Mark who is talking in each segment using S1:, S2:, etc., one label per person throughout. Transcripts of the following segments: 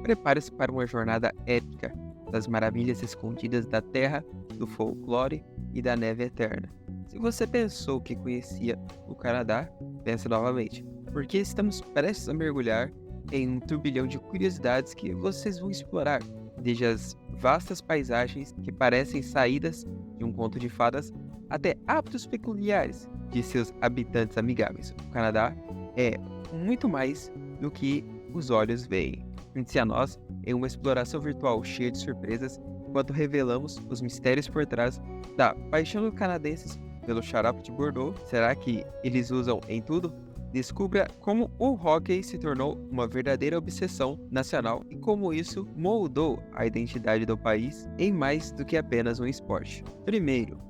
S1: Prepare-se para uma jornada épica das maravilhas escondidas da terra, do folclore e da neve eterna. Se você pensou que conhecia o Canadá, pense novamente, porque estamos prestes a mergulhar em um turbilhão de curiosidades que vocês vão explorar, desde as vastas paisagens que parecem saídas de um conto de fadas até hábitos peculiares de seus habitantes amigáveis. O Canadá é muito mais do que os olhos veem. Junte-se a nós em uma exploração virtual cheia de surpresas, enquanto revelamos os mistérios por trás da paixão dos canadenses pelo xarope de Bordeaux. Será que eles usam em tudo? Descubra como o hóquei se tornou uma verdadeira obsessão nacional e como isso moldou a identidade do país em mais do que apenas um esporte. Primeiro,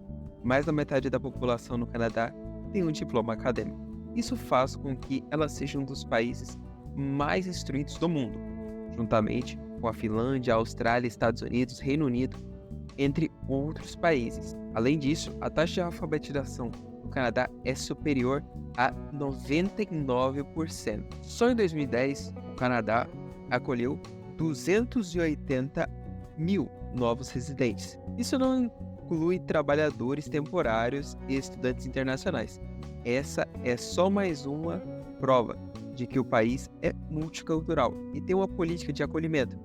S1: mais da metade da população no Canadá tem um diploma acadêmico. Isso faz com que ela seja um dos países mais instruídos do mundo, juntamente com a Finlândia, Austrália, Estados Unidos, Reino Unido, entre outros países. Além disso, a taxa de alfabetização no Canadá é superior a 99%. Só em 2010, o Canadá acolheu 280 mil novos residentes. Isso não inclui trabalhadores temporários e estudantes internacionais. Essa é só mais uma prova de que o país é multicultural e tem uma política de acolhimento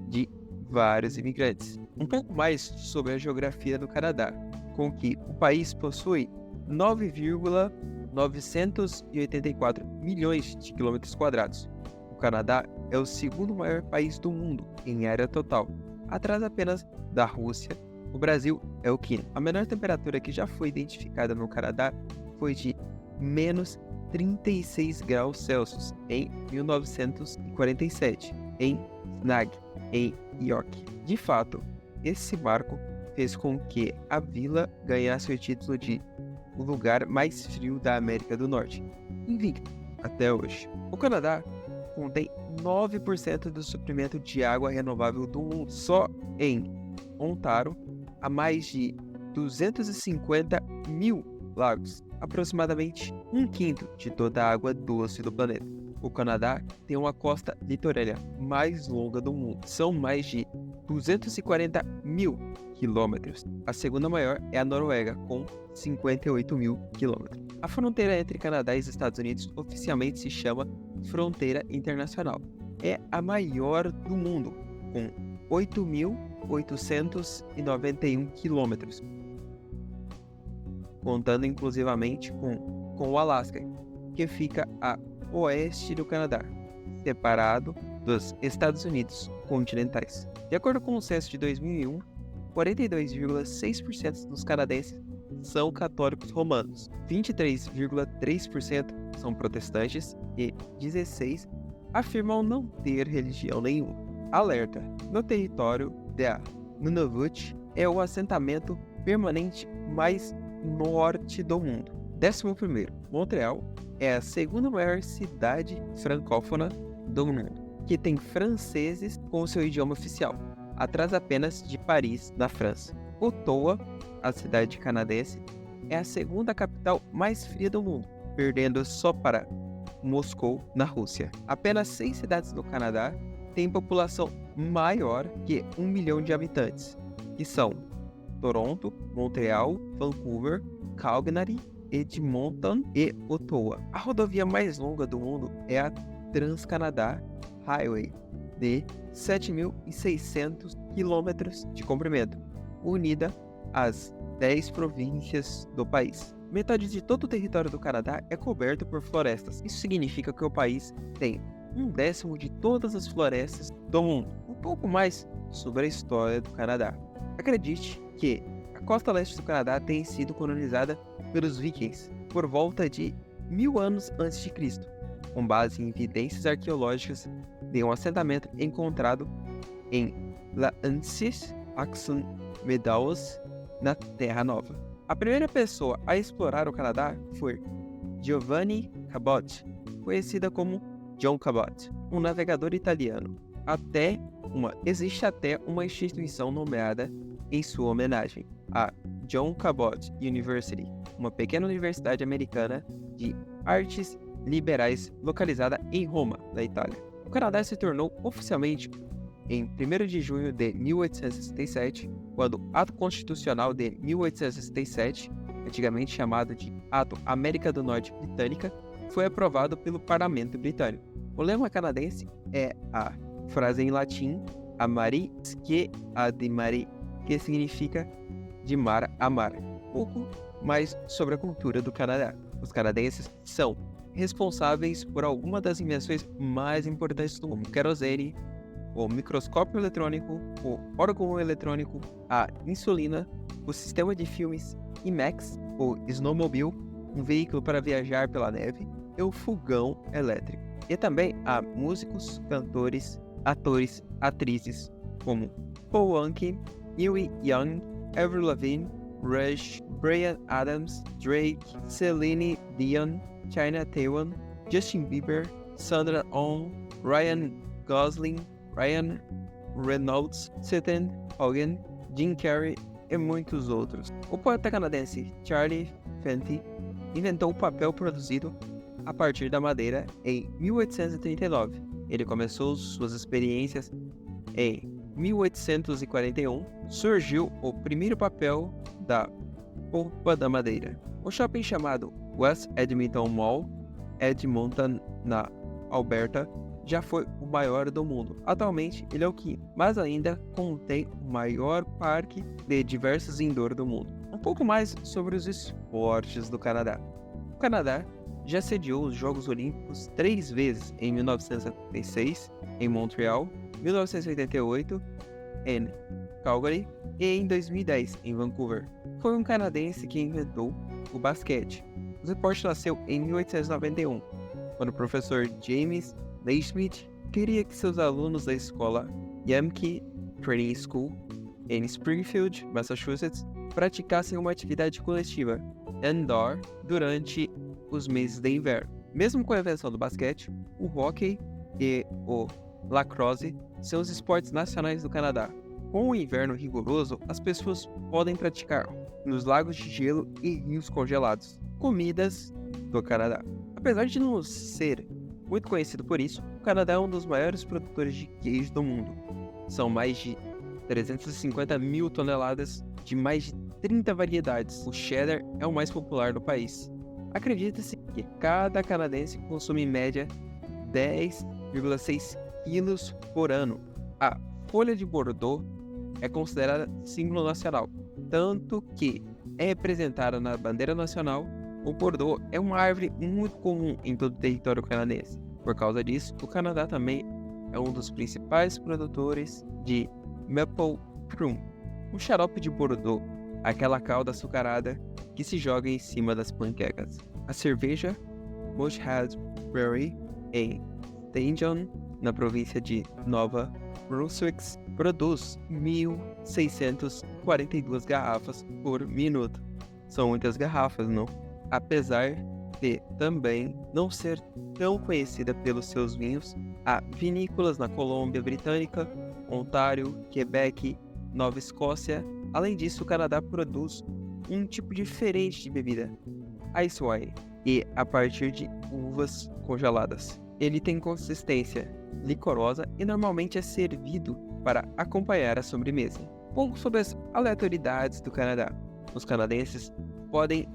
S1: de vários imigrantes. Um pouco mais sobre a geografia do Canadá, com que o país possui 9,984 milhões de quilômetros quadrados. O Canadá é o segundo maior país do mundo em área total, atrás apenas da Rússia. O Brasil é o quinto. A menor temperatura que já foi identificada no Canadá foi de menos 36 graus Celsius em 1947, em Snag, em York. De fato, esse marco fez com que a vila ganhasse o título de o lugar mais frio da América do Norte, invicto até hoje. O Canadá contém 9% do suprimento de água renovável do mundo. Só em Ontário, há mais de 250 mil lagos, aproximadamente um quinto de toda a água doce do planeta. O Canadá tem uma costa litorânea mais longa do mundo. São mais de 240 mil quilômetros. A segunda maior é a Noruega, com 58 mil quilômetros. A fronteira entre Canadá e os Estados Unidos oficialmente se chama Fronteira Internacional. É a maior do mundo, com 8.891 quilômetros, contando inclusivamente com o Alasca, que fica a oeste do Canadá, separado dos Estados Unidos continentais. De acordo com o censo de 2001, 42,6% dos canadenses são católicos romanos, 23,3% são protestantes e 16% afirmam não ter religião nenhuma. Alerta! No território da Nunavut é o assentamento permanente mais norte do mundo. 11º, Montreal é a segunda maior cidade francófona do mundo, que tem franceses como seu idioma oficial, atrás apenas de Paris, na França. Ottawa, a cidade canadense, é a segunda capital mais fria do mundo, perdendo só para Moscou, na Rússia. Apenas 6 cidades no Canadá têm população maior que 1 milhão de habitantes, que são Toronto, Montreal, Vancouver, Calgary, Edmonton e Ottawa. A rodovia mais longa do mundo é a Trans-Canada Highway, de 7.600 quilômetros de comprimento, unida às 10 províncias do país. Metade de todo o território do Canadá é coberto por florestas. Isso significa que o país tem 1/10 de todas as florestas do mundo. Um pouco mais sobre a história do Canadá. Acredite que a costa leste do Canadá tem sido colonizada pelos vikings por volta de 1000 anos antes de Cristo, com base em evidências arqueológicas de um assentamento encontrado em L'Anses Axon Meadows, na Terra Nova. A primeira pessoa a explorar o Canadá foi Giovanni Cabot, conhecida como John Cabot, um navegador italiano. Existe até uma instituição nomeada em sua homenagem, a John Cabot University, uma pequena universidade americana de artes liberais localizada em Roma, na Itália. O Canadá se tornou oficialmente em 1º de junho de 1867, quando o Ato Constitucional de 1867, antigamente chamado de Ato América do Norte Britânica, foi aprovado pelo Parlamento Britânico. O lema canadense é a frase em latim "Amarisque ad mare", que significa de mar a mar. Pouco mais sobre a cultura do Canadá. Os canadenses são responsáveis por algumas das invenções mais importantes do mundo: o querosene, o microscópio eletrônico, o órgão eletrônico, a insulina, o sistema de filmes IMAX, o snowmobile, um veículo para viajar pela neve, e o fogão elétrico. E também há músicos, cantores, atores, atrizes como Paul Anka, Neil Young, Avril Lavigne, Rush, Bryan Adams, Drake, Celine Dion, China Taeyeon, Justin Bieber, Sandra Oh, Ryan Gosling, Ryan Reynolds, Seth Rogen, Jim Carrey e muitos outros. O poeta canadense Charlie Fenty inventou o papel produzido a partir da madeira em 1839. Ele começou suas experiências em 1841. Surgiu o primeiro papel da polpa da madeira. O shopping chamado West Edmonton Mall, Edmonton, na Alberta, já foi o maior do mundo. Atualmente, ele é o quinto, mas ainda contém o maior parque de diversos indoor do mundo. Um pouco mais sobre os esportes do Canadá. O Canadá já sediou os Jogos Olímpicos 3 vezes, em 1976, em Montreal, 1988, em Calgary e em 2010, em Vancouver. Foi um canadense que inventou o basquete. O esporte nasceu em 1891, quando o professor James Naismith queria que seus alunos da escola Yankee Training School, em Springfield, Massachusetts, praticassem uma atividade coletiva, indoor, durante os meses de inverno. Mesmo com a invenção do basquete, o hóquei e o lacrosse são os esportes nacionais do Canadá. Com o inverno rigoroso, as pessoas podem praticar nos lagos de gelo e rios congelados. Comidas do Canadá. Apesar de não ser muito conhecido por isso, o Canadá é um dos maiores produtores de queijo do mundo. São mais de 350 mil toneladas de mais de 30 variedades. O cheddar é o mais popular do país. Acredita-se que cada canadense consome em média 10,6 quilos por ano. A folha de Bordeaux é considerada símbolo nacional, tanto que é representada na bandeira nacional. O Bordeaux é uma árvore muito comum em todo o território canadense. Por causa disso, o Canadá também é um dos principais produtores de maple syrup, o xarope de Bordeaux, aquela calda açucarada que se joga em cima das panquecas. A cerveja Morehead Brewery, em St. na província de Nova Brunswick, produz 1.642 garrafas por minuto. São muitas garrafas, não? Apesar de também não ser tão conhecida pelos seus vinhos, há vinícolas na Colômbia Britânica, Ontário, Quebec, Nova Escócia. Além disso, o Canadá produz um tipo diferente de bebida, Ice Wine, e a partir de uvas congeladas. Ele tem consistência licorosa e normalmente é servido para acompanhar a sobremesa. Um pouco sobre as aleatoriedades do Canadá. Os canadenses podem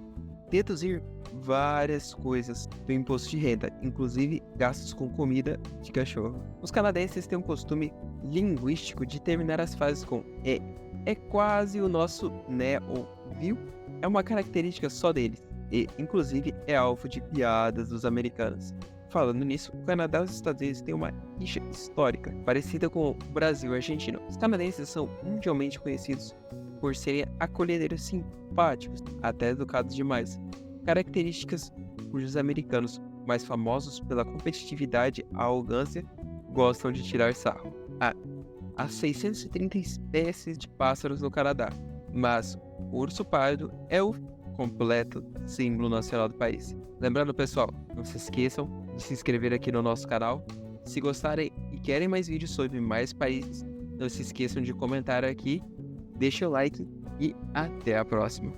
S1: deduzir várias coisas do imposto de renda, inclusive gastos com comida de cachorro. Os canadenses têm um costume linguístico de terminar as frases com "é". É quase o nosso "né" ou "viu". É uma característica só deles e, inclusive, é alvo de piadas dos americanos. Falando nisso, o Canadá e os Estados Unidos têm uma rixa histórica parecida com o Brasil e a Argentina. Os canadenses são mundialmente conhecidos por serem acolhedeiros simpáticos, até educados demais, características cujos americanos, mais famosos pela competitividade e arrogância, gostam de tirar sarro. Há 630 espécies de pássaros no Canadá, mas o urso pardo é o completo símbolo nacional do país. Lembrando, pessoal, não se esqueçam de se inscrever aqui no nosso canal. Se gostarem e querem mais vídeos sobre mais países, não se esqueçam de comentar aqui, deixa o like e até a próxima.